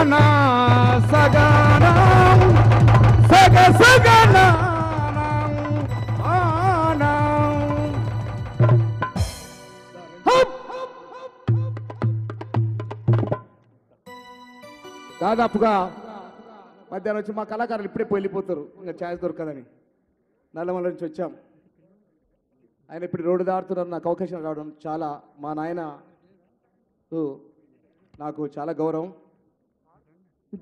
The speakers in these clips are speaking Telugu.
సగనా సగనా సగ సగనా దాదాపుగా మధ్యాహ్నం వచ్చి మా కళాకారులు ఇప్పుడే వెళ్ళిపోతారు, ఇంకా ఛాన్స్ దొరకదని. నల్లమల్ల నుంచి వచ్చాం. ఆయన ఇప్పుడు రోడ్డు దాడుతున్నారు. నాకు అవకాశం రావడం చాలా, మా నాయన నాకు చాలా గౌరవం.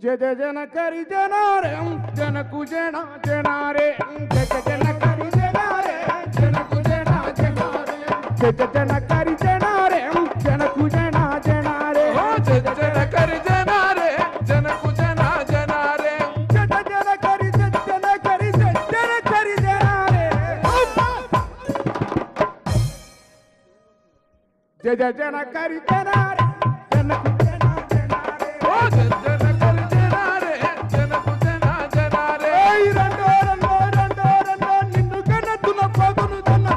జయ జన కరి జనారే జనకు జన జనారే జయ జన కరి జనారే జనకు జన జనారే జయ జన కరి జనారే జనకు జన జనారే జయ జన కరి జనారే జనకు జన జనారే జయ జన కరి జన కరి జన కరి జనారే జయ జన కరి జనారే జనకు జన జనారే ఓ జయ జన కరి జనారే జనకు జన జనారే ఓయ్ రండో రండో రండో రండో నిన్ను కన్నతున పగును దన్న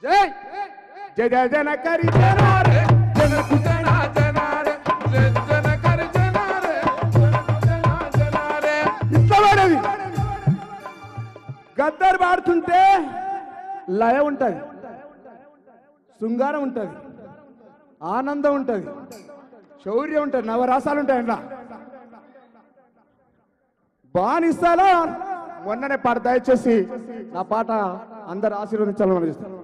జై జయ జన కరి జనారే జనకు జన జనారే జయ జన కరి జనారే జనకు జన జనారే. ఇట్లా వాడేది గద్దర్ పాడుతుంటే లయ ఉంటుంది, శృంగారం ఉంటుంది, ఆనందం ఉంటుంది, శౌర్యం ఉంటుంది, నవరాసాలు ఉంటాయి. అట్లా బానిసలా మొన్ననే పాట, దయచేసి నా పాట అందరు ఆశీర్వదించాలని చేస్తాను.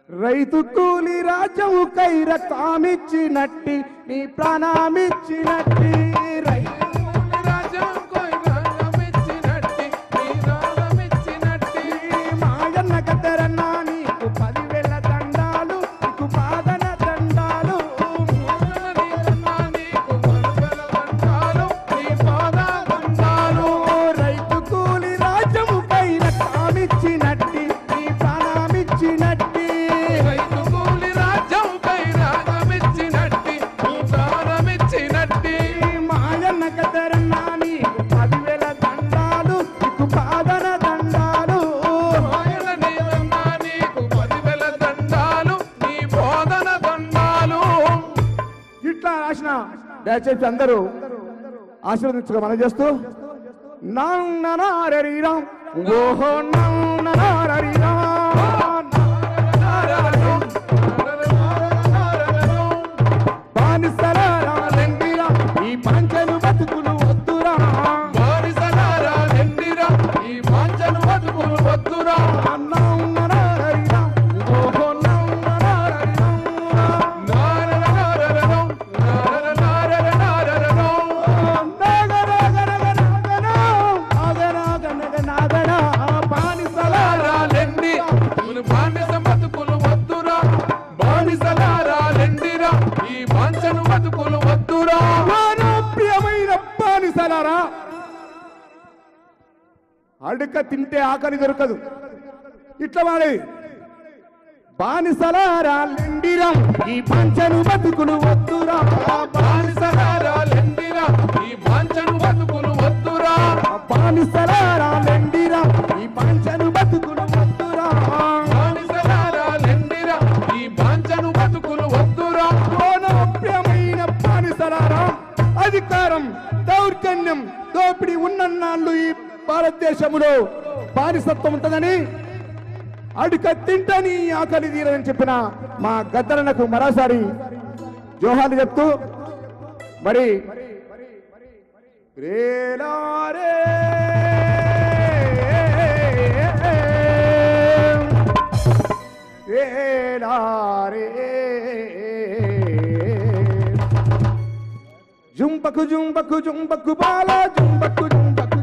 రైతు కూలి రాజ్యము కై రక్తమిచ్చినట్టి నీ ప్రాణమిచ్చినట్టి రైతు కూలి రాజ్యం కై రక్తమిచ్చినట్టి నీ ప్రాణమిచ్చినట్టి మాయన్న గద్దరన్న నీకు 10,000 దండాలు, నీకు పాదన దండాలు, నీకు 10,000 దండాలు, నీ పాద దండాలు. రైతు కూలి రాజ్యము కై రక్తమిచ్చినట్టి నీ ప్రాణమిచ్చినట్టి రైతు కూలి రాజ్యం కై రక్తమిచ్చినట్టి నీ ప్రాణమిచ్చినట్టి మాయన్న గద్దరన్న నీకు 10,000 దండాలు, నీకు పాదన దండాలు, నీకు 10,000 దండాలు, నీ బోధన దండాలు. ఇట్లా రాసిన దయచేసి అందరూ ఆశీర్వదించుగా మనం చేస్తూ నన్ననారీరా ఓహో నన్ననారీరా బానిసలారా లెండిరా ఈ పంచను బతుకులు వద్దురా బానిసలారా లెండిరా ఈ పంచను బతుకులు వద్దురా నన్ననారీరా ఓహో నన్ననారీరా నారనారరరో నారనారరరరో నాగనగనగనగనో నాగనగనగనగనో బానిసలారా లెండి బానిస బతుకులు వద్దురా బానిసలారా లెండిరా ఈ బాంచను బతుకులు వద్దురా. ప్రియమైన బానిసలారా, అడుక తింటే ఆకలి దొరకదు. ఇట్లా వాడే బానిసలారా లెండిరా ఈ బాంచను బతుకులు వద్దురా బానిసలారా లెండిరా ఈ బాంచను బతుకులు వద్దురా బానిసలారా లెండిరా ఈ బాంచను బతుకులు వద్దురా బానిసలారా లెండిరా ఈ బాంచను బతుకులు వద్దురా. ప్రియమైన బానిసలారా, అధికారం, దౌర్జన్యం, దోపిడీ ఉన్నన్నాళ్ళు ఈ భారతదేశంలో బానిసత్వం ఉంటుందని, అడుక తింటని ఆకలి తీరని చెప్పిన మా గద్దరనకు మరోసారి జోహార్లు చెప్తూ మరి రేలారే రేలారే జుంబకు జుంబకు జుంబకు బాలా జుంబకు జుంబకు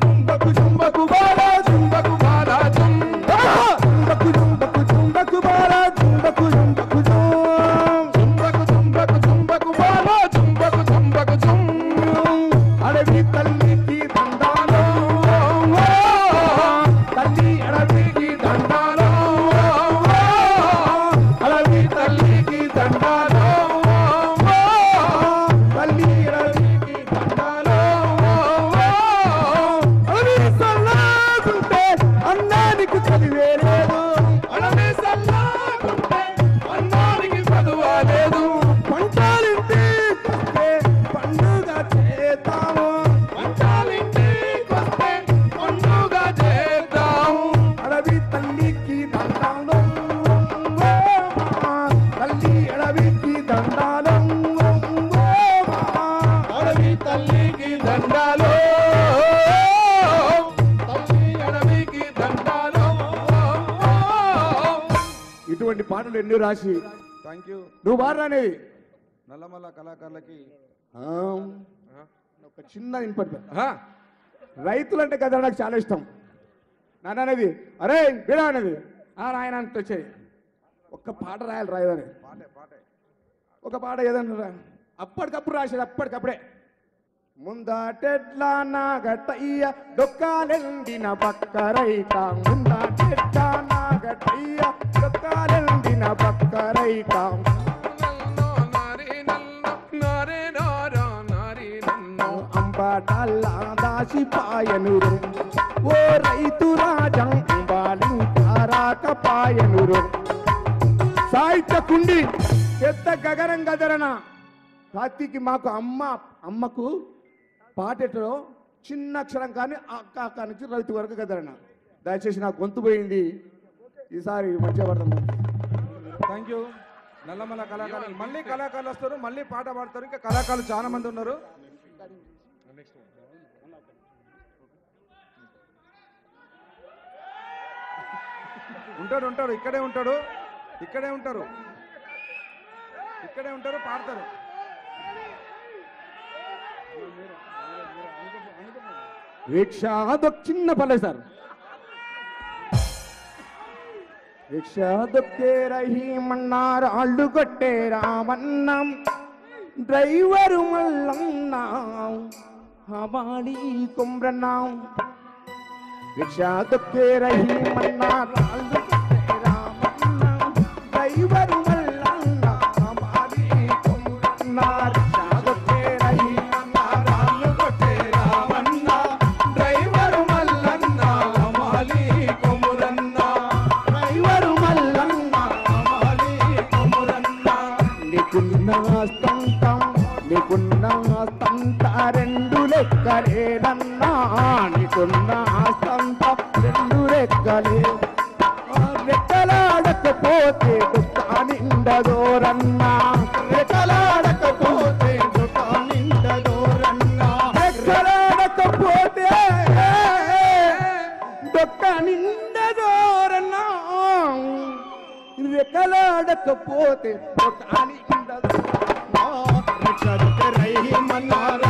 జుంబకు జుంబకు బాలా జుంబకు బాలా జుంబకు జుంబకు జుంబకు బాలా జుంబకు జుంబకు జుంబకు జుంబకు జుంబకు బాలా జుంబకు జుంబకు జుం అడవి తల్లికి దండాలు తల్లి అడవికి దండాలు అడవి తల్లికి దండాలు తల్లి అడవికి దండాలు పాటలు ఎన్ని రాసి థ్యాంక్ యూ. నువ్వు పాడరానేది నల్లమల్ల కళాకారులకి ఒక చిన్న ఇన్పట్ రైతులంటే కదా నాకు చాలా ఇష్టం. నాన్న అనేది అరే బిడా అనేది నాయన అంటే వచ్చేది ఒక్క పాట రాయాలి రాయదని ఒక పాట ఏదన్నా అప్పటికప్పుడు రాసేది అప్పటికప్పుడే. ముందాటెడ్లా నాగటయ్య డొక్కాలెండిన బక్కరైక ముందాటెడ్లా నాగటయ్య డొక్కాలెండిన బక్కరైక అంబాటల్లా దాసిపాయనురు ఓ రైతు రాజం బాలింకారాకపాయనురు. సాహిత్య కుండి పెద్ద గగరం గదరన రాత్రికి మాకు అమ్మకు పాటలో చిన్న అక్షరం కానీ అక్క నుంచి రైతు వరకు గదరన. దయచేసి నాకు గొంతు పోయింది, ఈసారి మంచిగా పడతాము. Thank you. నల్లమల్ల కళాకారులు మళ్ళీ కళాకారులు వస్తారు, మళ్ళీ పాట పాడతారు. ఇంకా కళాకారులు చాలా మంది ఉన్నారు. ఉంటాడు ఇక్కడే ఉంటారు పాడతారు. రిక్షా అదొక చిన్న పల్లె సార్. రిక్షా దొక్కే రహీమన్నారు అళ్ళు కొట్టే రామన్నం డ్రైవరు మల్లన్న హమాలి కుమ్రన్నాం. రిక్షా దొక్కే రహీమన్నారు అళ్ళు కొట్టే రామన్నం డ్రైవరు మల్లన్న హమాలి కుమ్రన్నా. రిక్షా దొక్కే రహీమన్నారు అళ్ళు కొట్టే రామన్న డ్రైవరు మల్లన్న హమాలి కుమ్రన్నా. డ్రైవరు మల్లన్న హమాలి కుమ్రన్నా. నీకున్న స్తంత రెండు లెక్కలేనన్నా నీకున్న స్తంత రెండు లెక్కలే. రెక్కలాడకపోతే దుఃఖ నిండదోరన్నా రెక్కలాడకపోతే దుఃఖ నిండదోరన్నా. రెక్కలాడకపోతే దుఃఖ నిండదోరన్నా రెక్కలాడకపోతే దుఃఖ నిండదోరన్నా. రహీమన్నారు